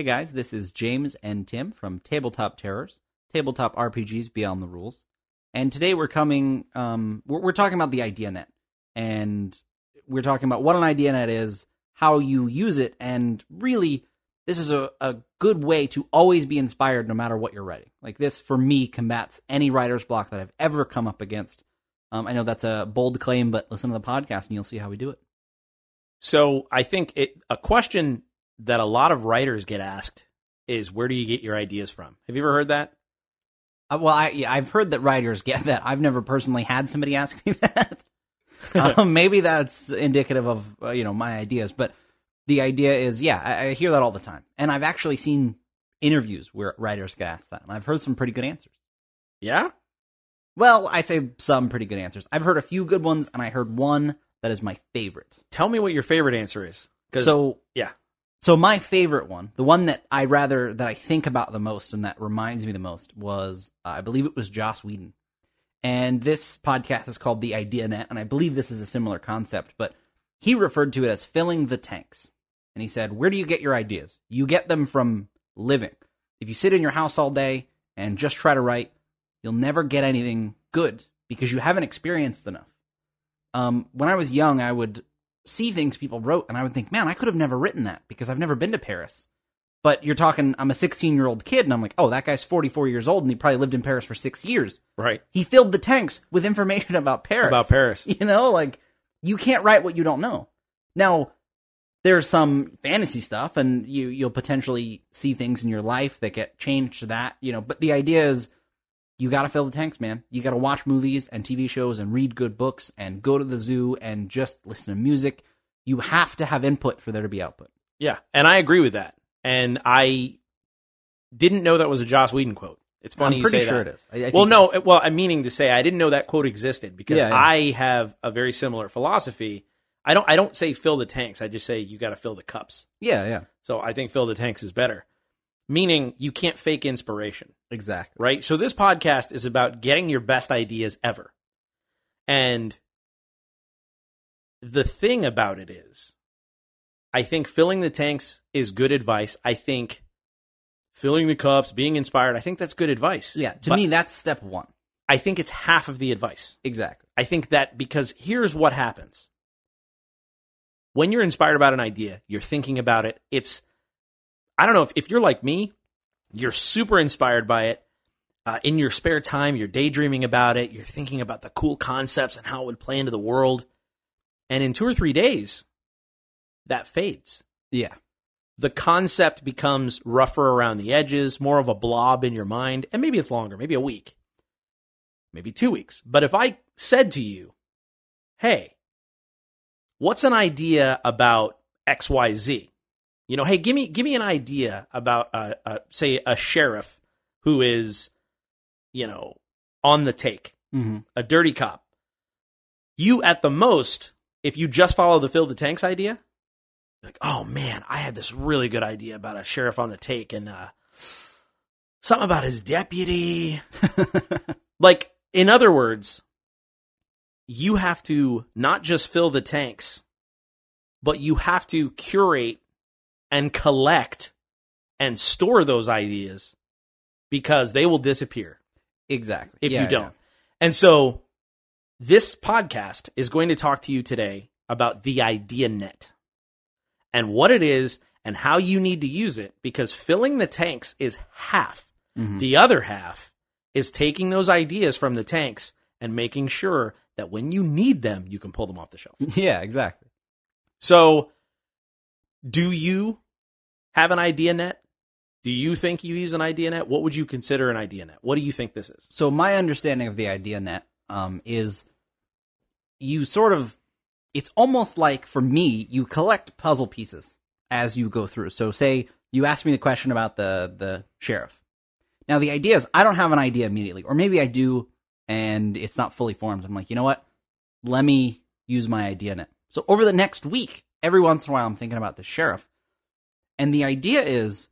Hey guys, this is James and Tim from Tabletop Terrors, tabletop RPGs beyond the rules. And today we're talking about the IdeaNet. And we're talking about what an IdeaNet is, how you use it, and really, this is a good way to always be inspired no matter what you're writing. Like this, for me, combats any writer's block that I've ever come up against. I know that's a bold claim, but listen to the podcast and you'll see how we do it. So I think a question that a lot of writers get asked is, where do you get your ideas from? Have you ever heard that? I've heard that writers get that. I've never personally had somebody ask me that. Maybe that's indicative of my ideas, but the idea is, I hear that all the time. And I've actually seen interviews where writers get asked that, and I've heard some pretty good answers. Yeah? Well, I say some pretty good answers. I've heard a few good ones, and I heard one that is my favorite. Tell me what your favorite answer is. So my favorite one, the one that I think about the most and that reminds me the most was, I believe it was Joss Whedon. And this podcast is called The IdeaNet, and I believe this is a similar concept, but he referred to it as filling the tanks. And he said, where do you get your ideas? You get them from living. If you sit in your house all day and just try to write, you'll never get anything good because you haven't experienced enough. When I was young, I would see things people wrote, and I would think, man, I could have never written that because I've never been to Paris. But you're talking, I'm a 16-year-old kid, and I'm like, oh, that guy's 44 years old, and he probably lived in Paris for 6 years. Right. He filled the tanks with information about Paris. About Paris. You can't write what you don't know. Now, there's some fantasy stuff, and you'll potentially see things in your life that get changed to that, but the idea is, you gotta fill the tanks, man. You gotta watch movies and TV shows and read good books and go to the zoo and just listen to music. You have to have input for there to be output. Yeah, and I agree with that. And I didn't know that was a Joss Whedon quote. It's funny you say that. I'm pretty sure it is. I'm meaning to say I didn't know that quote existed because I have a very similar philosophy. I don't say fill the tanks. I just say you gotta fill the cups. Yeah. So I think fill the tanks is better. Meaning you can't fake inspiration. Exactly. Right? So this podcast is about getting your best ideas ever. And the thing about it is, I think filling the tanks is good advice. I think filling the cups, being inspired, I think that's good advice. Yeah, to me, that's step one. I think it's half of the advice. Exactly. I think that because here's what happens. When you're inspired about an idea, you're thinking about it, I don't know, if you're like me, you're super inspired by it. In your spare time, you're daydreaming about it. You're thinking about the cool concepts and how it would play into the world. And in 2 or 3 days, that fades. Yeah. The concept becomes rougher around the edges, more of a blob in your mind. And maybe it's longer, maybe a week, maybe 2 weeks. But if I said to you, hey, what's an idea about XYZ? Hey, give me an idea about, say, a sheriff who is, on the take, a dirty cop. You, at the most, if you just follow the fill the tanks idea, like, oh man, I had this really good idea about a sheriff on the take and something about his deputy. Like, in other words, you have to not just fill the tanks, but you have to curate and collect and store those ideas because they will disappear. Exactly. If you don't. Yeah. And so this podcast is going to talk to you today about the IdeaNet and what it is and how you need to use it, because filling the tanks is half. Mm-hmm. The other half is taking those ideas from the tanks and making sure that when you need them, you can pull them off the shelf. Yeah, exactly. So, do you have an IdeaNet? Do you think you use an IdeaNet? What would you consider an IdeaNet? What do you think this is? So my understanding of the IdeaNet is you it's almost like, for me, you collect puzzle pieces as you go through. So say you asked me the question about the sheriff. Now the idea is I don't have an idea immediately, or maybe I do and it's not fully formed. I'm like, you know what? Let me use my IdeaNet. So over the next week, every once in a while, I'm thinking about the sheriff. And the idea is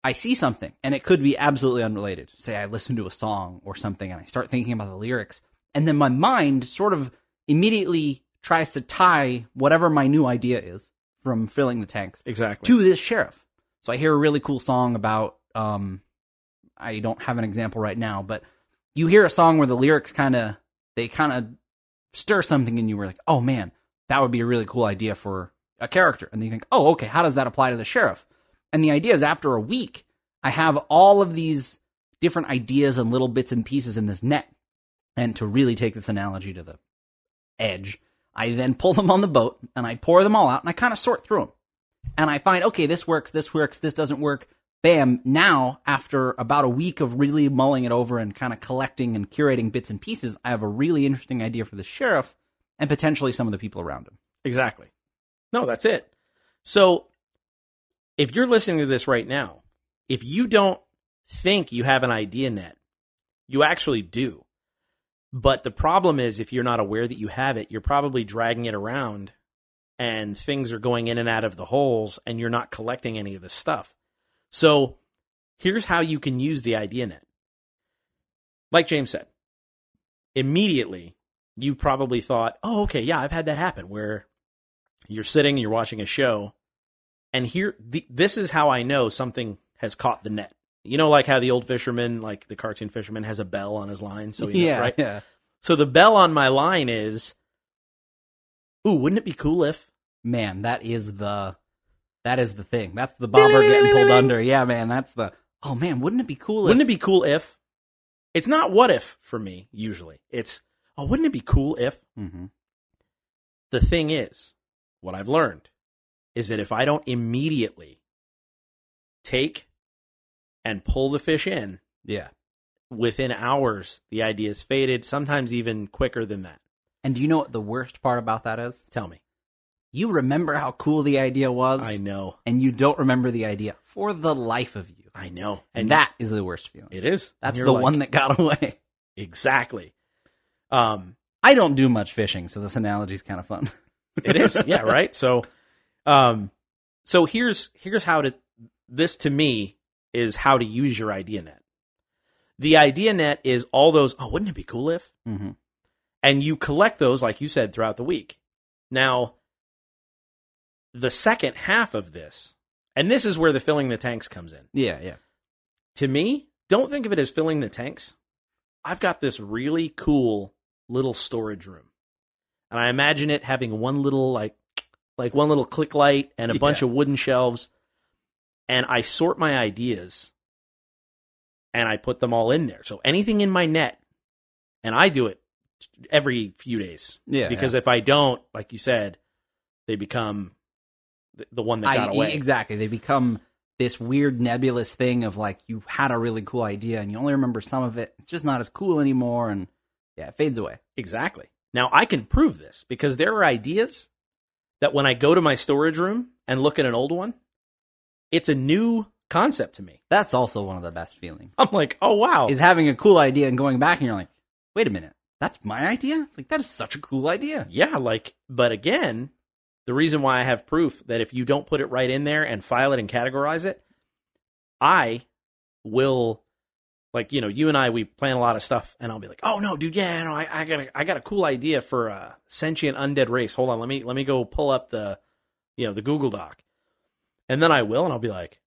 I see something, and it could be absolutely unrelated. Say I listen to a song or something, and I start thinking about the lyrics. And then my mind sort of immediately tries to tie whatever my new idea is from filling the tanks exactly to this sheriff. So I hear a really cool song about, I don't have an example right now, but you hear a song where the lyrics kind of stir something in you. Where like, oh man, that would be a really cool idea for a character. And then you think, oh, okay, how does that apply to the sheriff? And the idea is after a week, I have all of these different ideas and little bits and pieces in this net. And to really take this analogy to the edge, I then pull them on the boat and I pour them all out and I kind of sort through them. And I find, okay, this works, this doesn't work. Bam, now, after about a week of really mulling it over and kind of collecting and curating bits and pieces, I have a really interesting idea for the sheriff and potentially some of the people around him. Exactly. No, that's it. So, if you're listening to this right now, if you don't think you have an idea net, you actually do. But the problem is, if you're not aware that you have it, you're probably dragging it around and things are going in and out of the holes and you're not collecting any of this stuff. So here's how you can use the idea net. Like James said, immediately you probably thought, oh, okay, yeah, I've had that happen where you're sitting, you're watching a show, and this is how I know something has caught the net. You know, like how the old fisherman, like the cartoon fisherman, has a bell on his line. So right? Yeah. So the bell on my line is, ooh, wouldn't it be cool if? Man, that is the thing. That's the bobber getting pulled under. Yeah, man, that's the, oh man, wouldn't it be cool if? Wouldn't it be cool if? It's not what if for me, usually. It's, oh, wouldn't it be cool if? Mm-hmm. The thing is, what I've learned is that if I don't immediately take and pull the fish in, yeah, within hours, the idea is faded, sometimes even quicker than that. And do you know what the worst part about that is? Tell me. You remember how cool the idea was. I know. And you don't remember the idea for the life of you. I know. And that is the worst feeling. It is. That's the one that got away. Exactly. I don't do much fishing, so this analogy is kind of fun. It is. Yeah, right? So here's how this to me is how to use your idea net. The idea net is all those, oh, wouldn't it be cool if? Mm-hmm. And you collect those, like you said, throughout the week. Now, the second half of this, and this is where the filling the tanks comes in. Yeah. To me, don't think of it as filling the tanks. I've got this really cool little storage room. And I imagine it having one little, like one little click light and a bunch of wooden shelves. And I sort my ideas and I put them all in there. So anything in my net, and I do it every few days. Yeah. Because if I don't, like you said, they become the one that got away. Exactly. They become this weird nebulous thing of like you had a really cool idea and you only remember some of it. It's just not as cool anymore. And yeah, it fades away. Exactly. Now, I can prove this because there are ideas that when I go to my storage room and look at an old one, it's a new concept to me. That's also one of the best feelings. I'm like, oh, wow. Is having a cool idea and going back and you're like, wait a minute, that's my idea? It's like, that is such a cool idea. Yeah, but again, the reason why I have proof that if you don't put it right in there and file it and categorize it, I will, like, you know, you and I, we plan a lot of stuff, and I'll be like, oh, no, dude, yeah, no, I got a cool idea for a sentient undead race. Hold on, let me go pull up the Google Doc. And then I will, and I'll be like,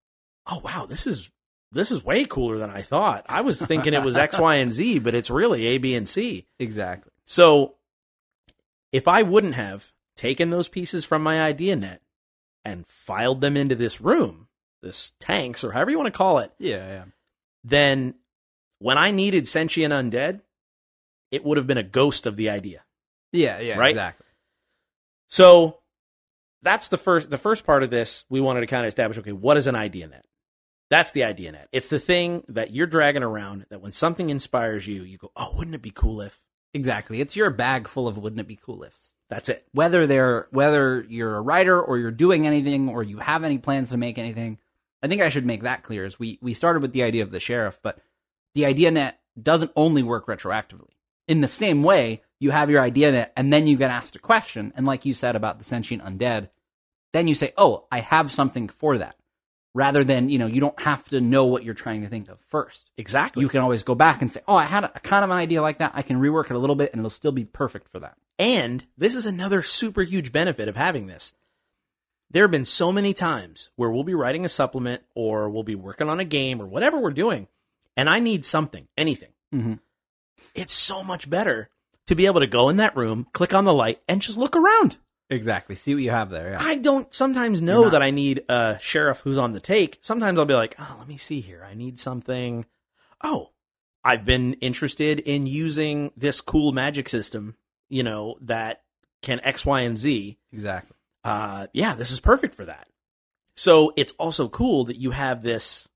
oh, wow, this is way cooler than I thought. I was thinking it was X, Y, and Z, but it's really A, B, and C. Exactly. So if I wouldn't have taken those pieces from my idea net and filed them into this room, this tanks, or however you want to call it, yeah, then when I needed sentient undead, it would have been a ghost of the idea. Yeah, right? Exactly. So that's the first part of this. We wanted to kind of establish, okay, what is an idea net? That's the idea net. It's the thing that you're dragging around that when something inspires you, you go, oh, wouldn't it be cool if? Exactly. It's your bag full of wouldn't it be cool ifs. That's it. Whether you're a writer or you're doing anything or you have any plans to make anything, I think I should make that clear. Is we started with the idea of the sheriff, but the idea net doesn't only work retroactively. In the same way, you have your idea net and then you get asked a question, and like you said about the sentient undead, then you say, oh, I have something for that. Rather than, you don't have to know what you're trying to think of first. Exactly. You can always go back and say, oh, I had a kind of an idea like that. I can rework it a little bit and it'll still be perfect for that. And this is another super huge benefit of having this. There have been so many times where we'll be writing a supplement or we'll be working on a game or whatever we're doing, and I need something, anything. Mm-hmm. It's so much better to be able to go in that room, click on the light, and just look around. Exactly. See what you have there. Yeah. I don't sometimes know that I need a sheriff who's on the take. Sometimes I'll be like, oh, let me see here. I need something. Oh, I've been interested in using this cool magic system, that can X, Y, and Z. Exactly. Yeah, this is perfect for that. So it's also cool that you have this,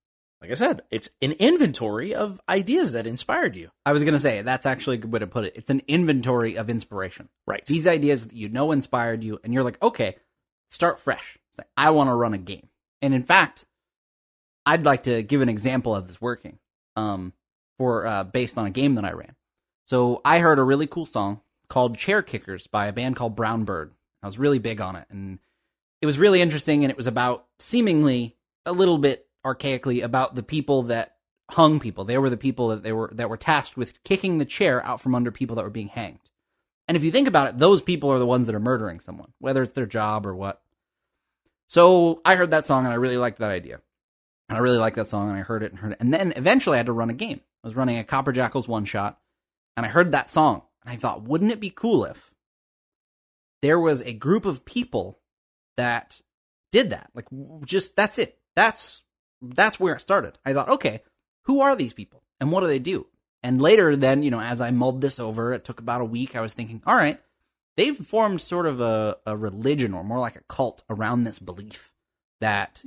like I said, it's an inventory of ideas that inspired you. I was going to say, that's actually a good way to put it. It's an inventory of inspiration. Right. These ideas that inspired you, and you're like, okay, start fresh. Like, I want to run a game. And in fact, I'd like to give an example of this working based on a game that I ran. So I heard a really cool song called Chair Kickers by a band called Brown Bird. I was really big on it, and it was really interesting, and it was about, seemingly a little bit archaically, about the people that hung people. They were the people that were tasked with kicking the chair out from under people that were being hanged. And if you think about it, those people are the ones that are murdering someone, whether it's their job or what. So I heard that song, and I really liked that idea. And I really liked that song, and I heard it. And then eventually I had to run a game. I was running a Copper Jackals one-shot, and I heard that song, and I thought, wouldn't it be cool if there was a group of people that did that? Like, just, that's it. That's where it started. I thought, okay, who are these people, and what do they do? And later then, as I mulled this over, it took about a week, I was thinking, all right, they've formed sort of a religion, or more like a cult, around this belief that,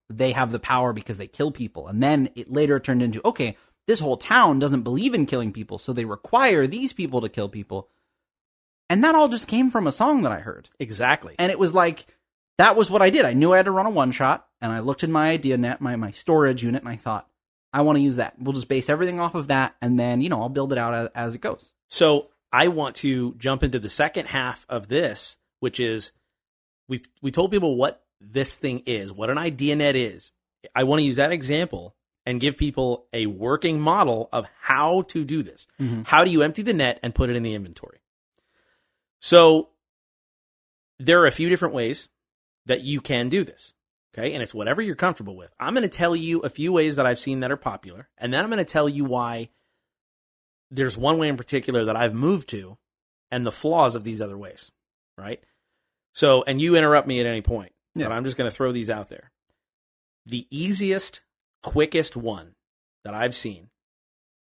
they have the power because they kill people. And then it later turned into, okay, this whole town doesn't believe in killing people, so they require these people to kill people. And that all just came from a song that I heard. Exactly. And it was like, that was what I did. I knew I had to run a one-shot, and I looked in my idea net, my storage unit, and I thought, I want to use that. We'll just base everything off of that, and then, I'll build it out as it goes. So I want to jump into the second half of this, which is, we told people what this thing is, what an idea net is. I want to use that example and give people a working model of how to do this. Mm-hmm. How do you empty the net and put it in the inventory? So there are a few different ways that you can do this, okay? And it's whatever you're comfortable with. I'm going to tell you a few ways that I've seen that are popular, and then I'm going to tell you why there's one way in particular that I've moved to and the flaws of these other ways, right? So, and you interrupt me at any point, but I'm just going to throw these out there. The easiest, quickest one that I've seen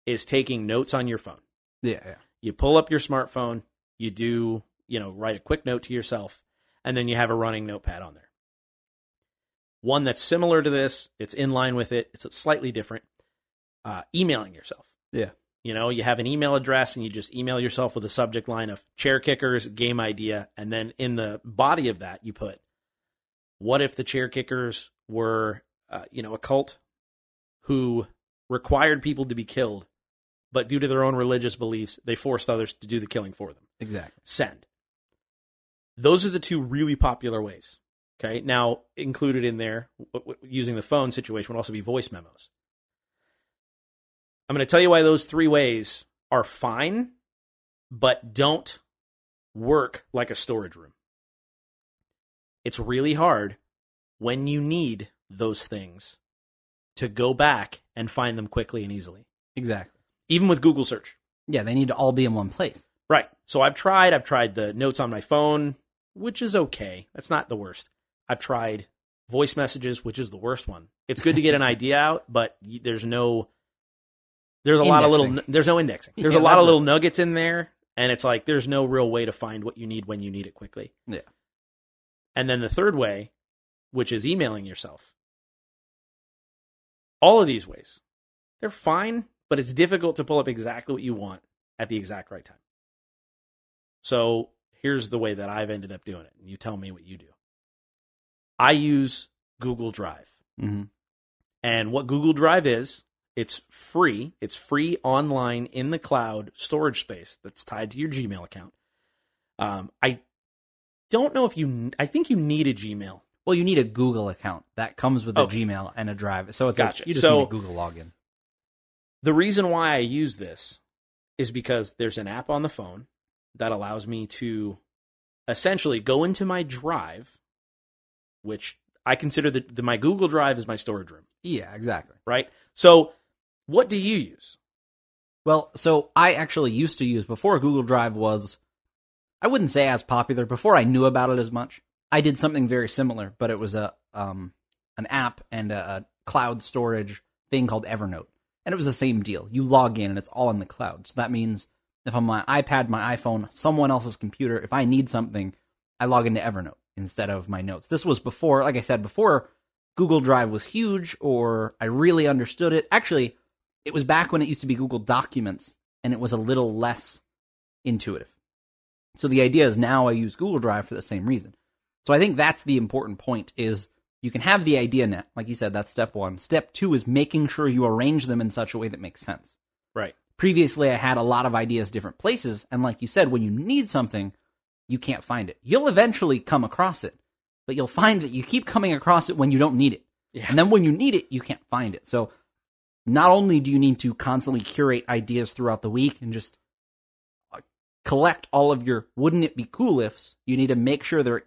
is taking notes on your phone. Yeah. You pull up your smartphone, you do, write a quick note to yourself, and then you have a running notepad on there. One that's similar to this, it's in line with it, it's slightly different, emailing yourself. Yeah. You have an email address, and you just email yourself with a subject line of Chair Kickers, game idea, and then in the body of that, you put, what if the Chair Kickers were, a cult who required people to be killed, but due to their own religious beliefs, they forced others to do the killing for them. Exactly. Send. Those are the two really popular ways. Okay. Now, included in there, using the phone situation would also be voice memos. I'm going to tell you why those three ways are fine, but don't work like a storage room. It's really hard when you need those things to go back and find them quickly and easily. Exactly. Even with Google search. Yeah, they need to all be in one place. Right. So I've tried the notes on my phone, which is okay. That's not the worst. I've tried voice messages, which is the worst one. It's good to get an idea out, but there's no indexing. There's a lot of little nuggets in there, and it's like there's no real way to find what you need when you need it quickly. Yeah. And then the third way, which is emailing yourself. All of these ways, they're fine, but it's difficult to pull up exactly what you want at the exact right time. So here's the way that I've ended up doing it. You tell me what you do. I use Google Drive. Mm-hmm. And what Google Drive is, it's free. It's free online in the cloud storage space that's tied to your Gmail account. I don't know I think you need a Gmail. Well, you need a Google account. That comes with a Gmail and a Drive. So it's gotcha. You just need a Google login. The reason why I use this is because there's an app on the phone that allows me to essentially go into my Drive which I consider my Google Drive is my storage room. Yeah, exactly. Right? So what do you use? Well, so I actually used to use, before Google Drive was, I wouldn't say as popular, before I knew about it as much, I did something very similar, but it was an app and a cloud storage thing called Evernote. And it was the same deal. You log in and it's all in the cloud. So that means if on my iPad, my iPhone, someone else's computer, if I need something, I log into Evernote instead of my notes. This was before, like I said, before Google Drive was huge or I really understood it. Actually, it was back when it used to be Google Documents and it was a little less intuitive. So the idea is now I use Google Drive for the same reason. So I think that's the important point is you can have the idea net. Like you said, that's step one. Step two is making sure you arrange them in such a way that makes sense. Right. Previously, I had a lot of ideas different places. And like you said, when you need something, you can't find it. You'll eventually come across it, but you'll find that you keep coming across it when you don't need it. Yeah. And then when you need it, you can't find it. So not only do you need to constantly curate ideas throughout the week and just collect all of your wouldn't it be cool ifs, you need to make sure they're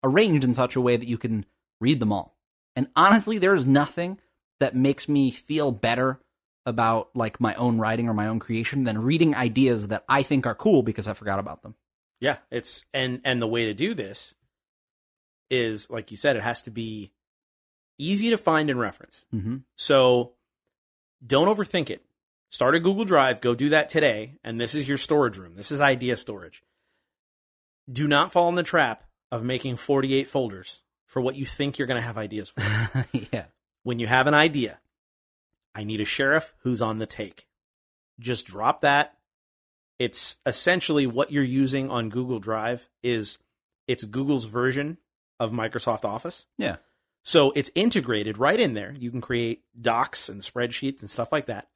arranged in such a way that you can read them all. And honestly, there's nothing that makes me feel better about like my own writing or my own creation than reading ideas that I think are cool because I forgot about them. Yeah, it's and the way to do this is, like you said, it has to be easy to find and reference. Mm-hmm. So don't overthink it. Start a Google Drive, go do that today, and this is your storage room. This is idea storage. Do not fall in the trap of making 48 folders for what you think you're going to have ideas for. Yeah. When you have an idea, I need a sheriff who's on the take. Just drop that. It's essentially what you're using on Google Drive it's Google's version of Microsoft Office. Yeah. So it's integrated right in there. You can create docs and spreadsheets and stuff like that.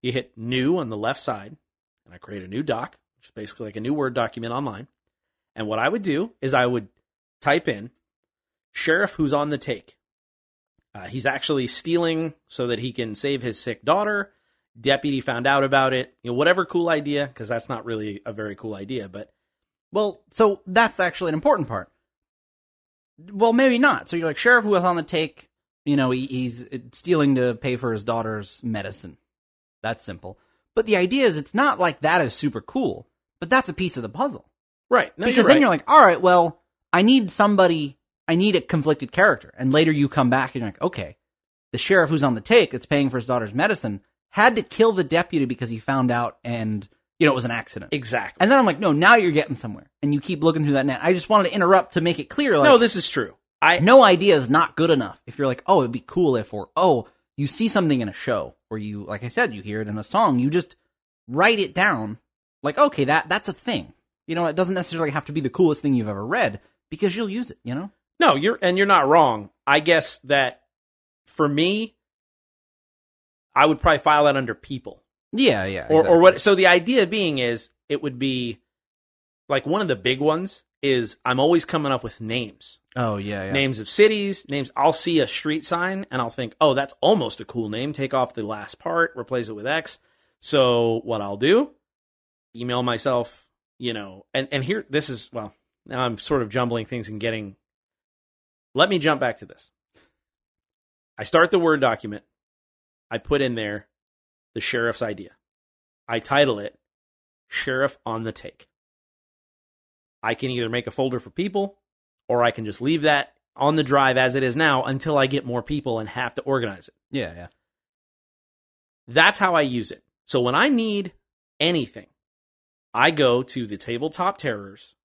You hit new on the left side, and I create a new doc, which is basically like a new Word document online. And what I would do is I would type in sheriff who's on the take. He's actually stealing so that he can save his sick daughter. Deputy found out about it. Whatever cool idea, because that's not really a very cool idea, but... Well, so that's actually an important part. Well, maybe not. So you're like, sheriff who was on the take, he's stealing to pay for his daughter's medicine. That's simple. But the idea is it's not like that is super cool, but that's a piece of the puzzle. Right. No, because then you're like, all right, well, I need a conflicted character. And later you come back and you're like, okay, the sheriff who's on the take that's paying for his daughter's medicine had to kill the deputy because he found out and, it was an accident. Exactly. And then I'm like, no, now you're getting somewhere. And you keep looking through that net. I just wanted to interrupt to make it clear. Like, no, this is true. No idea is not good enough. If you're like, oh, it'd be cool if, or, oh, you see something in a show, or you, like I said, you hear it in a song, you just write it down. Like, okay, that's a thing. It doesn't necessarily have to be the coolest thing you've ever read, because you'll use it, No, you're not wrong. I guess that, for me, I would probably file that under people. Yeah. Exactly. Or what? So the idea being is it would be like one of the big ones is I'm always coming up with names. Oh yeah. Names of cities, names. I'll see a street sign and I'll think, oh, that's almost a cool name. Take off the last part, replace it with X. So what I'll do, email myself, and here, this is, well, now I'm sort of jumbling things and getting, let me jump back to this. I start the Word document. I put in there the sheriff's idea. I title it Sheriff on the Take. I can either make a folder for people, or I can just leave that on the drive as it is now until I get more people and have to organize it. Yeah. That's how I use it. So when I need anything, I go to the Tabletop Terrors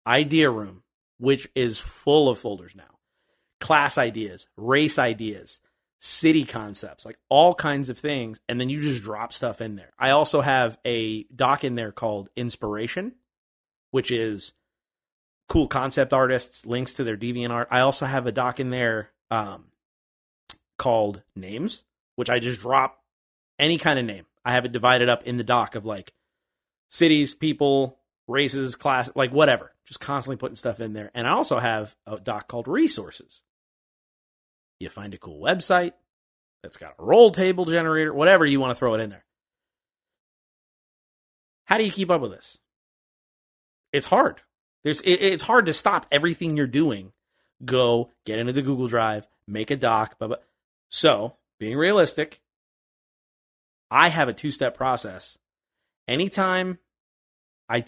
idea room, which is full of folders now. Class ideas, race ideas, city concepts, like all kinds of things, and then you just drop stuff in there. I also have a doc in there called Inspiration, which is cool concept artists, links to their DeviantArt. I also have a doc in there called Names, which I just drop any kind of name. I have it divided up in the doc of like cities, people, races, class, like whatever. Just constantly putting stuff in there. And I also have a doc called Resources. You find a cool website that's got a roll table generator, whatever you want to throw it in there. How do you keep up with this? It's hard. It's hard to stop everything you're doing, go get into the Google Drive, make a doc, blah, blah. So, being realistic, I have a two-step process. Anytime I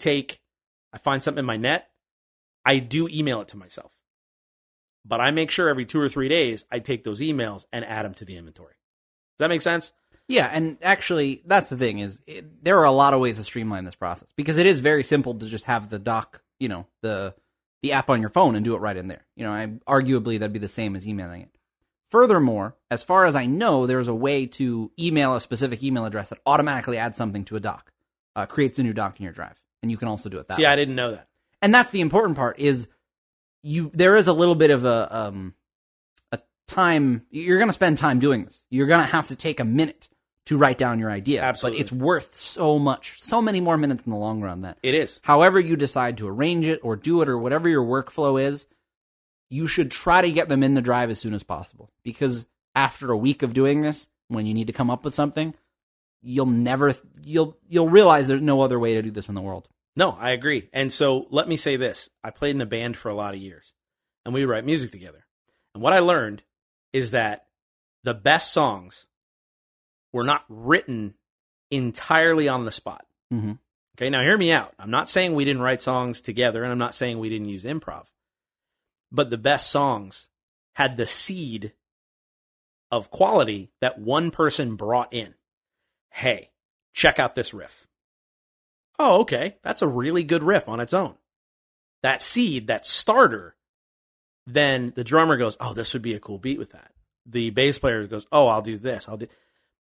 find something in my net, I do email it to myself. But I make sure every 2 or 3 days I take those emails and add them to the inventory. Does that make sense? Yeah, and actually, that's the thing there are a lot of ways to streamline this process because it is very simple to just have the doc, the app on your phone and do it right in there. Arguably that'd be the same as emailing it. Furthermore, as far as I know, there's a way to email a specific email address that automatically adds something to a doc, creates a new doc in your drive, and you can also do it that way. See, I didn't know that. And that's the important part is there is a little bit of a time, you're going to spend time doing this. You're going to have to take a minute to write down your idea. Absolutely. But it's worth so many more minutes in the long run that it is. However you decide to arrange it or do it or whatever your workflow is, you should try to get them in the drive as soon as possible. Because after a week of doing this, when you need to come up with something, you'll realize there's no other way to do this in the world. No, I agree. And so let me say this. I played in a band for a lot of years, and we would write music together. And what I learned is that the best songs were not written entirely on the spot. Mm-hmm. Okay, now hear me out. I'm not saying we didn't write songs together, and I'm not saying we didn't use improv. But the best songs had the seed of quality that one person brought in. Hey, check out this riff. Oh, okay, that's a really good riff on its own. That seed, that starter, then the drummer goes, oh, this would be a cool beat with that. The bass player goes, oh, I'll do this.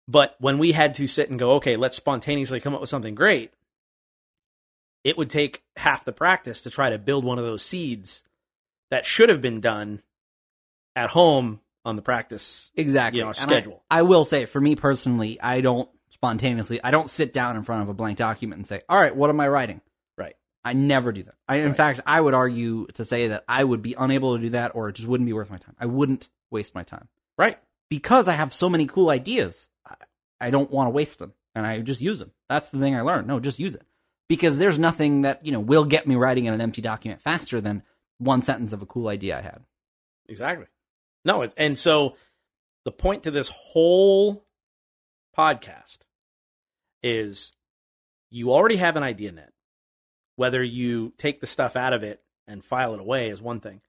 But when we had to sit and go, okay, let's spontaneously come up with something great, it would take half the practice to try to build one of those seeds that should have been done at home on the practice schedule. I will say, for me personally, I don't sit down in front of a blank document and say, all right, what am I writing? Right. I never do that. In fact, I would argue to say that I would be unable to do that, or it just wouldn't be worth my time. I wouldn't waste my time. Right. Because I have so many cool ideas, I don't want to waste them, and I just use them. That's the thing I learned. No, just use it. Because there's nothing that, will get me writing in an empty document faster than one sentence of a cool idea I had. Exactly. No, and so the point to this whole podcast is you already have an idea net. Whether you take the stuff out of it and file it away is one thing.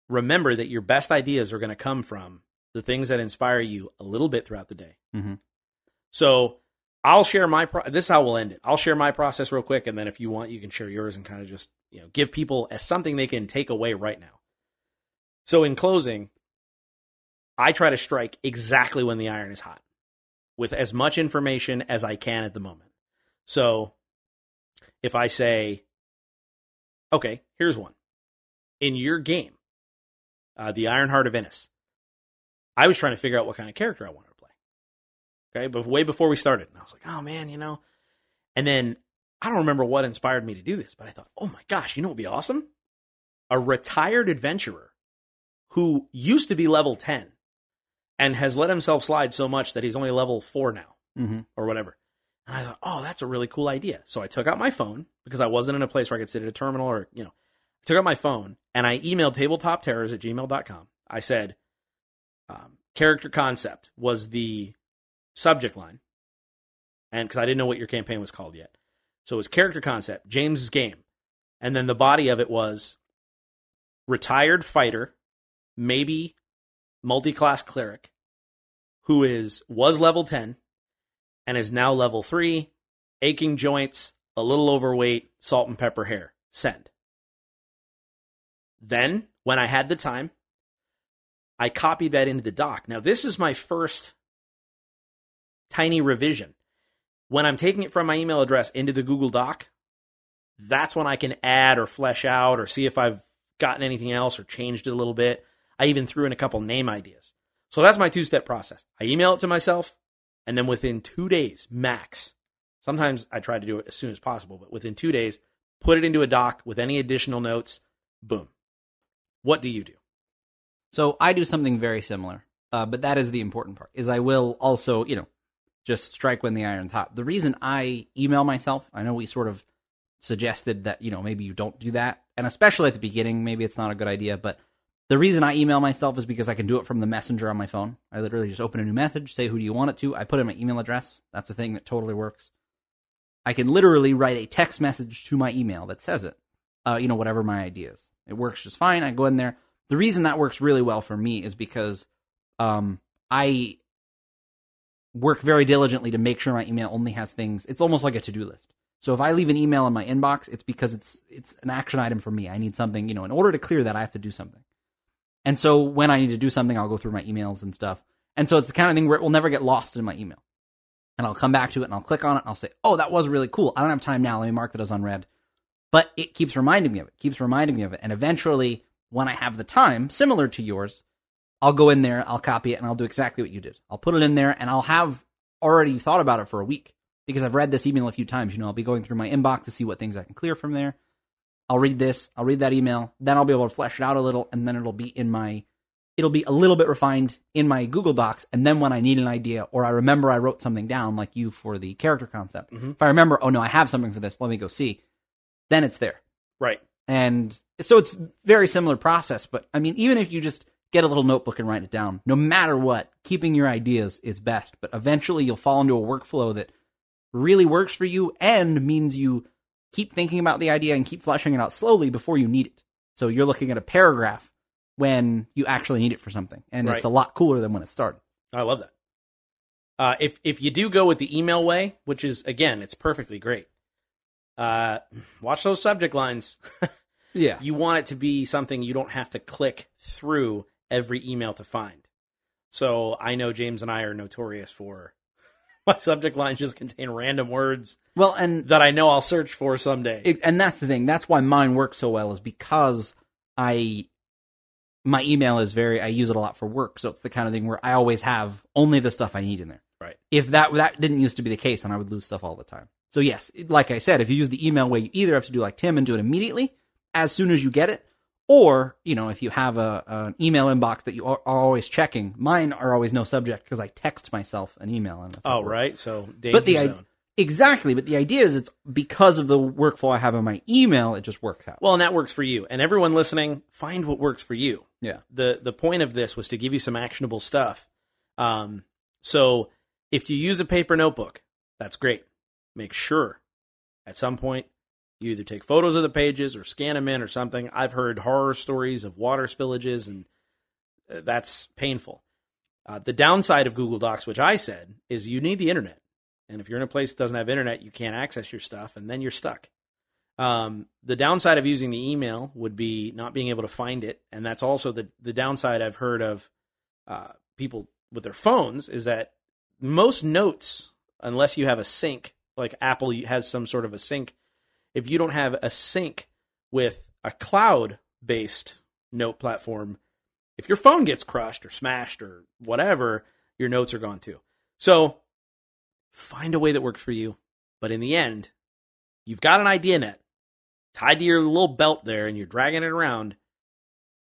Remember that your best ideas are going to come from the things that inspire you a little bit throughout the day. Mm-hmm. So I'll share this is how we'll end it. I'll share my process real quick, and then if you want, you can share yours and kind of just give people as something they can take away right now. So in closing, I try to strike exactly when the iron is hot with as much information as I can at the moment. So if I say, okay, here's one. In your game, the Ironheart of Innis, I was trying to figure out what kind of character I wanted to play. Okay, but way before we started. And I was like, oh man, And then I don't remember what inspired me to do this, but I thought, oh my gosh, what would be awesome? A retired adventurer who used to be level 10 and has let himself slide so much that he's only level 4 now, mm-hmm. or whatever. And I thought, oh, that's a really cool idea. So I took out my phone because I wasn't in a place where I could sit at a terminal or, I took out my phone and I emailed tabletopterrors@gmail.com. I said, character concept was the subject line. And because I didn't know what your campaign was called yet. So it was character concept, James's game. And then the body of it was retired fighter, maybe multi-class cleric, who was level 10 and is now level 3, aching joints, a little overweight, salt and pepper hair. Send. Then, when I had the time, I copied that into the doc. Now, this is my first tiny revision. When I'm taking it from my email address into the Google Doc, that's when I can add or flesh out or see if I've gotten anything else or changed it a little bit. I even threw in a couple name ideas. So that's my two-step process. I email it to myself, and then within 2 days, max. Sometimes I try to do it as soon as possible, but within 2 days, put it into a doc with any additional notes. Boom. What do you do? So I do something very similar, but that is the important part, is I will also, just strike when the iron's hot. The reason I email myself, I know we sort of suggested that, maybe you don't do that. And especially at the beginning, maybe it's not a good idea. But the reason I email myself is because I can do it from the messenger on my phone. I literally just open a new message, say, who do you want it to? I put in my email address. That's a thing that totally works. I can literally write a text message to my email that says it, whatever my idea is. It works just fine. I go in there. The reason that works really well for me is because I work very diligently to make sure my email only has things. It's almost like a to-do list. So if I leave an email in my inbox, it's because it's an action item for me. I need something, in order to clear that, I have to do something. And so when I need to do something, I'll go through my emails and stuff. And so it's the kind of thing where it will never get lost in my email. And I'll come back to it and I'll click on it and I'll say, oh, that was really cool. I don't have time now. Let me mark that as unread. But it keeps reminding me of it, And eventually, when I have the time, similar to yours, I'll go in there, I'll copy it, and I'll do exactly what you did. I'll put it in there, and I'll have already thought about it for a week. Because I've read this email a few times. I'll be going through my inbox to see what things I can clear from there. I'll read this, I'll read that email, then I'll be able to flesh it out a little, and then it'll be a little bit refined in my Google Docs, and then when I need an idea, or I remember I wrote something down, like you for the character concept, if I remember, oh no, I have something for this, let me go see, then it's there. Right. And so it's very similar process, but even if you just get a little notebook and write it down, no matter what, keeping your ideas is best, but eventually you'll fall into a workflow that really works for you and means you keep thinking about the idea and keep fleshing it out slowly before you need it. So you're looking at a paragraph when you actually need it for something. And It's a lot cooler than when it started. I love that. If you do go with the email way, which is, again, it's perfectly great, watch those subject lines. Yeah. You want it to be something you don't have to click through every email to find. So I know James and I are notorious for my subject lines just contain random words that I know I'll search for someday. And that's the thing. That's why mine works so well, is because my email is I use it a lot for work. So it's the kind of thing where I always have only the stuff I need in there. Right. If that didn't used to be the case, then I would lose stuff all the time. So yes, like I said, if you use the email way, you either have to do like Tim and do it immediately as soon as you get it, or, if you have an email inbox that you are always checking. Mine are always no subject because I text myself an email. And right. So danger zone. Exactly, but the idea is it's because of the workflow I have in my email, it just works out. Well, and that works for you. And everyone listening, find what works for you. Yeah. The point of this was to give you some actionable stuff. So if you use a paper notebook, that's great. Make sure at some point you either take photos of the pages or scan them in or something. I've heard horror stories of water spillages, and that's painful. The downside of Google Docs, which I said, is you need the internet. And if you're in a place that doesn't have internet, you can't access your stuff, and then you're stuck. The downside of using the email would be not being able to find it, and that's also the downside I've heard of people with their phones, is that most notes, unless you have a sync, like Apple has some sort of a sync, if you don't have a sync with a cloud-based note platform, if your phone gets crushed or smashed or whatever, your notes are gone too. So find a way that works for you. But in the end, you've got an idea net tied to your little belt there and you're dragging it around.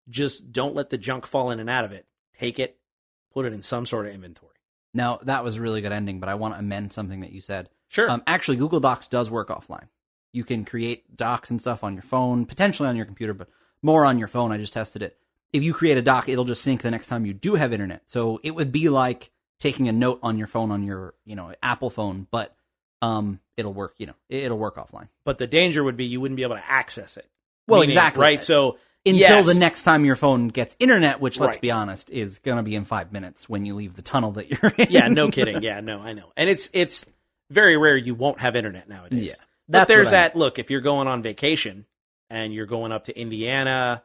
Just don't let the junk fall in and out of it. Take it, put it in some sort of inventory. Now, that was a really good ending, but I want to amend something that you said. Sure. Actually, Google Docs does work offline. You can create docs and stuff on your phone, potentially on your computer, but more on your phone. I just tested it. If you create a doc, it'll just sync the next time you do have internet. So it would be like taking a note on your phone on your, Apple phone, but it'll work, it'll work offline. But the danger would be you wouldn't be able to access it. Well, exactly. Right, so until the next time your phone gets internet, which, let's be honest, is going to be in 5 minutes when you leave the tunnel that you're in. Yeah, no kidding. Yeah, no, I know. And it's very rare you won't have internet nowadays. Yeah. But there's that, look, if you're going on vacation and you're going up to Indiana,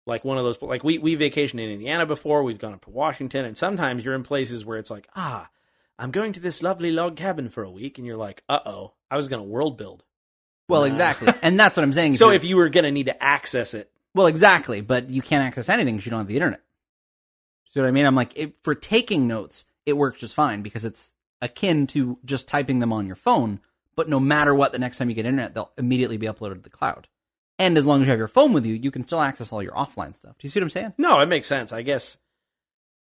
like one of those, like we vacationed in Indiana before, we've gone up to Washington, and sometimes you're in places where it's like, I'm going to this lovely log cabin for a week, and you're like, I was going to world build. Well, exactly. And that's what I'm saying. So if you were going to need to access it. Well, exactly, but you can't access anything because you don't have the internet. See what I mean? I'm like, for taking notes, it works just fine because it's akin to just typing them on your phone. But no matter what, the next time you get internet, they'll immediately be uploaded to the cloud. And as long as you have your phone with you, you can still access all your offline stuff. Do you see what I'm saying? No, it makes sense. I guess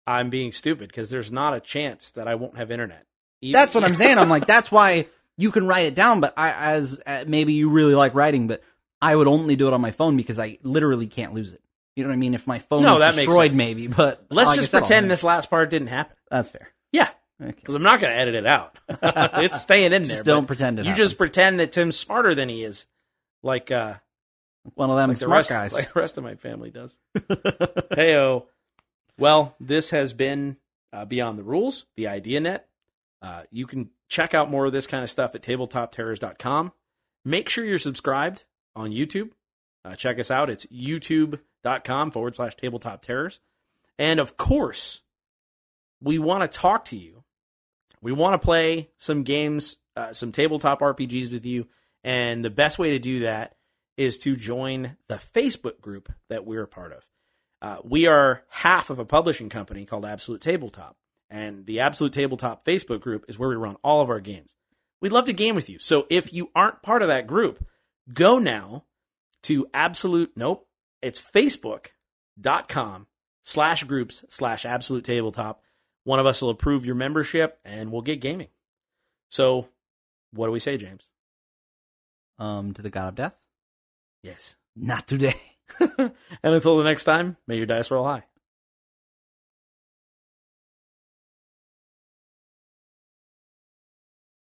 I'm being stupid because there's not a chance that I won't have internet. That's what I'm saying. I'm like, that's why you can write it down, but maybe you really like writing, but I would only do it on my phone because I literally can't lose it. You know what I mean? If my phone is destroyed, maybe, but let's just pretend this last part didn't happen. That's fair. Yeah. Okay. Because I'm not going to edit it out. It's staying in there. Just don't pretend it. You just pretend that Tim's smarter than he is, like one of them like smart guys, like the rest of my family does. Heyo. Well, this has been Beyond the Rules, the IdeaNet. You can check out more of this kind of stuff at tabletopterrors.com. Make sure you're subscribed on YouTube. Check us out. It's youtube.com/tabletop terrors. And of course, we want to talk to you. We want to play some games, some tabletop RPGs with you. And the best way to do that is to join the Facebook group that we're a part of. We are half of a publishing company called Absolute Tabletop. And the Absolute Tabletop Facebook group is where we run all of our games. We'd love to game with you. So if you aren't part of that group, go now to it's facebook.com/groups/Absolute Tabletop. One of us will approve your membership, and we'll get gaming. So, what do we say, James? To the God of Death? Yes. Not today. And until the next time, may your dice roll high.